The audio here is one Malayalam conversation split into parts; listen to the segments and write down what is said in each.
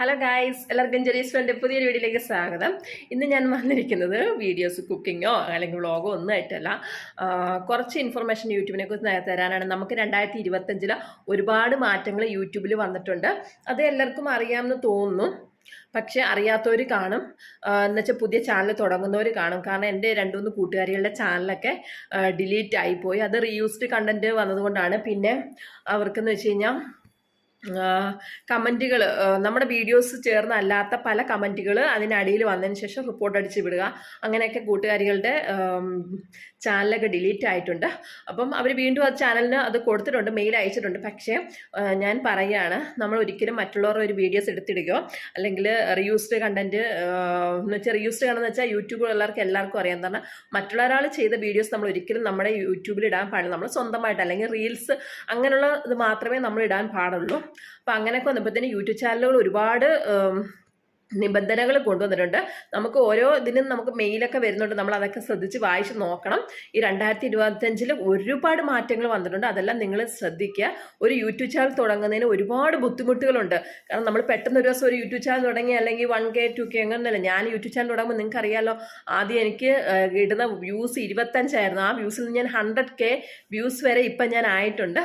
ഹലോ ഗായ്സ്, എല്ലാവർക്കും ജെറീസ് ഫ്രണ്ട് പുതിയൊരു വീഡിയോയിലേക്ക് സ്വാഗതം. ഇന്ന് ഞാൻ വന്നിരിക്കുന്നത് വീഡിയോസ് കുക്കിങ്ങോ അല്ലെങ്കിൽ വ്ളോഗോ ഒന്നും ആയിട്ടല്ല. കുറച്ച് ഇൻഫർമേഷൻ യൂട്യൂബിനെ കുറിച്ച് തരാനാണ്. നമുക്ക് 2025 ഒരുപാട് മാറ്റങ്ങൾ യൂട്യൂബിൽ വന്നിട്ടുണ്ട്. അത് എല്ലാവർക്കും അറിയാമെന്ന് തോന്നുന്നു. പക്ഷെ അറിയാത്തവർ കാണും, എന്നുവെച്ചാൽ പുതിയ ചാനൽ തുടങ്ങുന്നവർ കാണും. കാരണം എൻ്റെ 2-3 കൂട്ടുകാരികളുടെ ചാനലൊക്കെ ഡിലീറ്റ് ആയിപ്പോയി. അത് റീയൂസ്ഡ് കണ്ടന്റ് വന്നതുകൊണ്ടാണ്. പിന്നെ അവർക്കെന്ന് വെച്ച് കഴിഞ്ഞാൽ കമൻറ്റുകൾ, നമ്മുടെ വീഡിയോസ് ചേർന്നല്ലാത്ത പല കമൻറ്റുകൾ അതിനടിയിൽ വന്നതിന് ശേഷം റിപ്പോർട്ട് അടിച്ച് വിടുക, അങ്ങനെയൊക്കെ കൂട്ടുകാരികളുടെ ചാനലൊക്കെ ഡിലീറ്റ് ആയിട്ടുണ്ട്. അപ്പം അവർ വീണ്ടും ആ ചാനലിന് അത് കൊടുത്തിട്ടുണ്ട്, മെയിൽ അയച്ചിട്ടുണ്ട്. പക്ഷേ ഞാൻ പറയുകയാണ്, നമ്മൾ ഒരിക്കലും മറ്റുള്ളവരുടെ ഒരു വീഡിയോസ് എടുത്തിടുകയോ അല്ലെങ്കിൽ റീയൂസ്ഡ് കണ്ടൻറ്റ് എന്ന് വെച്ചാൽ റീയൂസ്ഡ് കണ്ടെന്ന് വെച്ചാൽ യൂട്യൂബുള്ളവർക്ക് എല്ലാവർക്കും അറിയാം. എന്താണ്, മറ്റുള്ള ഒരാൾ ചെയ്ത വീഡിയോസ് നമ്മൾ ഒരിക്കലും നമ്മുടെ യൂട്യൂബിൽ ഇടാൻ പാടില്ല. നമ്മൾ സ്വന്തമായിട്ട് അല്ലെങ്കിൽ റീൽസ് അങ്ങനെയുള്ള ഇത് മാത്രമേ നമ്മൾ ഇടാൻ പാടുള്ളൂ. അപ്പം അങ്ങനെയൊക്കെ വന്നപ്പോഴത്തേന് യൂട്യൂബ് ചാനലുകൾ ഒരുപാട് നിബന്ധനകൾ കൊണ്ടുവന്നിട്ടുണ്ട്. നമുക്ക് ഓരോ ഇതിനും നമുക്ക് മെയിലൊക്കെ വരുന്നുണ്ട്. നമ്മൾ അതൊക്കെ ശ്രദ്ധിച്ച് വായിച്ച് നോക്കണം. ഈ 2025 ഒരുപാട് മാറ്റങ്ങൾ വന്നിട്ടുണ്ട്. അതെല്ലാം നിങ്ങൾ ശ്രദ്ധിക്കുക. ഒരു യൂട്യൂബ് ചാനൽ തുടങ്ങുന്നതിന് ഒരുപാട് ബുദ്ധിമുട്ടുകളുണ്ട്. കാരണം നമ്മൾ പെട്ടെന്ന് ഒരു ദിവസം ഒരു യൂട്യൂബ് ചാനൽ തുടങ്ങി അല്ലെങ്കിൽ 1K 2K അങ്ങനെയല്ല. ഞാൻ യൂട്യൂബ് ചാനൽ തുടങ്ങുമ്പോൾ നിങ്ങൾക്ക് അറിയാമല്ലോ, ആദ്യം എനിക്ക് ഇടുന്ന വ്യൂസ് 25 ആ വ്യൂസിൽ നിന്ന് ഞാൻ 100K വ്യൂസ് വരെ ഇപ്പം ഞാൻ ആയിട്ടുണ്ട്.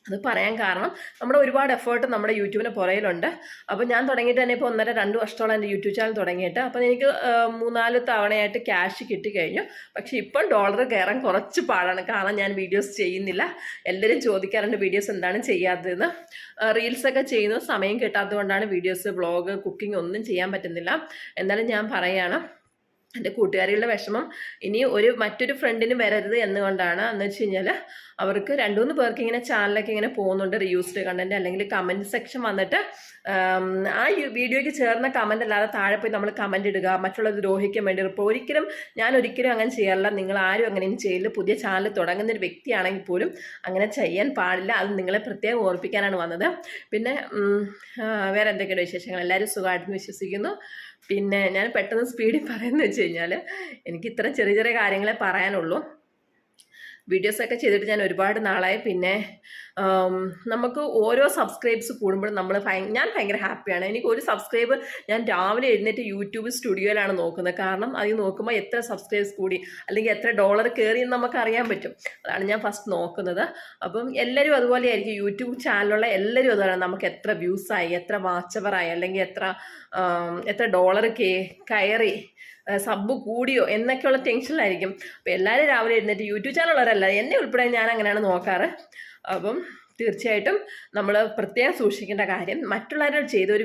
അത് പറയാൻ കാരണം നമ്മുടെ ഒരുപാട് എഫേർട്ട് നമ്മുടെ യൂട്യൂബിന് പുറയിലുണ്ട്. അപ്പോൾ ഞാൻ തുടങ്ങിയിട്ട് തന്നെ ഇപ്പോൾ 1.5-2 വർഷത്തോളം എൻ്റെ യൂട്യൂബ് ചാനൽ തുടങ്ങിയിട്ട്. അപ്പോൾ എനിക്ക് 3-4 തവണയായിട്ട് ക്യാഷ് കിട്ടിക്കഴിഞ്ഞു. പക്ഷേ ഇപ്പോൾ ഡോളർ കയറാൻ കുറച്ച് പാടാണ്. കാരണം ഞാൻ വീഡിയോസ് ചെയ്യുന്നില്ല. എല്ലാവരും ചോദിക്കാറുണ്ട് വീഡിയോസ് എന്താണ് ചെയ്യാത്തതെന്ന്. റീൽസൊക്കെ ചെയ്യുന്നു, സമയം കിട്ടാത്തത് കൊണ്ടാണ് വീഡിയോസ്, വ്ളോഗ്, കുക്കിംഗ് ഒന്നും ചെയ്യാൻ പറ്റുന്നില്ല. എന്നാലും ഞാൻ പറയുകയാണ്, എൻ്റെ കൂട്ടുകാരികളുടെ വിഷമം ഇനി മറ്റൊരു ഫ്രണ്ടിന് വരരുത് എന്നുകൊണ്ടാണ്. എന്ന് വെച്ച് കഴിഞ്ഞാൽ അവർക്ക് 2-3 പേർക്ക് ഇങ്ങനെ ചാനലൊക്കെ ഇങ്ങനെ പോകുന്നുണ്ട്, റീയൂസ്ഡ് കണ്ടന്റ് അല്ലെങ്കിൽ കമൻറ്റ് സെക്ഷൻ വന്നിട്ട് ആ വീഡിയോയ്ക്ക് ചേർന്ന കമൻ്റ് അല്ലാതെ താഴെ പോയി നമ്മൾ കമൻ്റ് ഇടുക, മറ്റുള്ളത് ദ്രോഹിക്കാൻ വേണ്ടി. ഇപ്പോൾ ഞാൻ ഒരിക്കലും അങ്ങനെ ചെയ്യാറില്ല. നിങ്ങൾ ആരും അങ്ങനെയും ചെയ്യില്ല. പുതിയ ചാനൽ തുടങ്ങുന്ന ഒരു വ്യക്തിയാണെങ്കിൽ പോലും അങ്ങനെ ചെയ്യാൻ പാടില്ല. അത് നിങ്ങളെ പ്രത്യേകം ഓർപ്പിക്കാനാണ് വന്നത്. പിന്നെ വേറെ എന്തൊക്കെയാണ് വിശേഷങ്ങൾ? എല്ലാവരും സുഖമായിട്ടെന്ന് വിശ്വസിക്കുന്നു. പിന്നെ ഞാൻ പെട്ടെന്ന് സ്പീഡിൽ പറയുന്നത് വെച്ച് കഴിഞ്ഞാൽ, എനിക്ക് ഇത്ര ചെറിയ ചെറിയ കാര്യങ്ങളെ പറയാനുള്ളൂ. വീഡിയോസൊക്കെ ചെയ്തിട്ട് ഞാൻ ഒരുപാട് നാളായി. പിന്നെ നമുക്ക് ഓരോ സബ്സ്ക്രൈബ്സ് കൂടുമ്പോഴും ഞാൻ ഭയങ്കര ഹാപ്പിയാണ്. എനിക്ക് ഒരു സബ്സ്ക്രൈബ് ഞാൻ രാവിലെ എഴുന്നേറ്റ് യൂട്യൂബ് സ്റ്റുഡിയോയിലാണ് നോക്കുന്നത്. കാരണം അതിൽ നോക്കുമ്പോൾ എത്ര സബ്സ്ക്രൈബ്സ് കൂടി അല്ലെങ്കിൽ എത്ര ഡോളർ കയറി എന്ന് നമുക്ക് അറിയാൻ പറ്റും. അതാണ് ഞാൻ ഫസ്റ്റ് നോക്കുന്നത്. അപ്പം എല്ലാവരും അതുപോലെ ആയിരിക്കും. യൂട്യൂബ് ചാനലുള്ള എല്ലാവരും അതുപോലെ നമുക്ക് എത്ര വ്യൂസായി, എത്ര വാച്ചവറായി, അല്ലെങ്കിൽ എത്ര ഡോളർ കയറി, സബ് കൂടിയോ എന്നൊക്കെയുള്ള ടെൻഷനിലായിരിക്കും. അപ്പോൾ എല്ലാവരും രാവിലെ എഴുന്നേറ്റ് യൂട്യൂബ് ചാനലുള്ളവരല്ല, എന്നെ ഉൾപ്പെടെ ഞാൻ അങ്ങനെയാണ് നോക്കാറ്. അപ്പം തീർച്ചയായിട്ടും നമ്മൾ പ്രത്യേകം സൂക്ഷിക്കേണ്ട കാര്യം, മറ്റുള്ളവർ ചെയ്ത ഒരു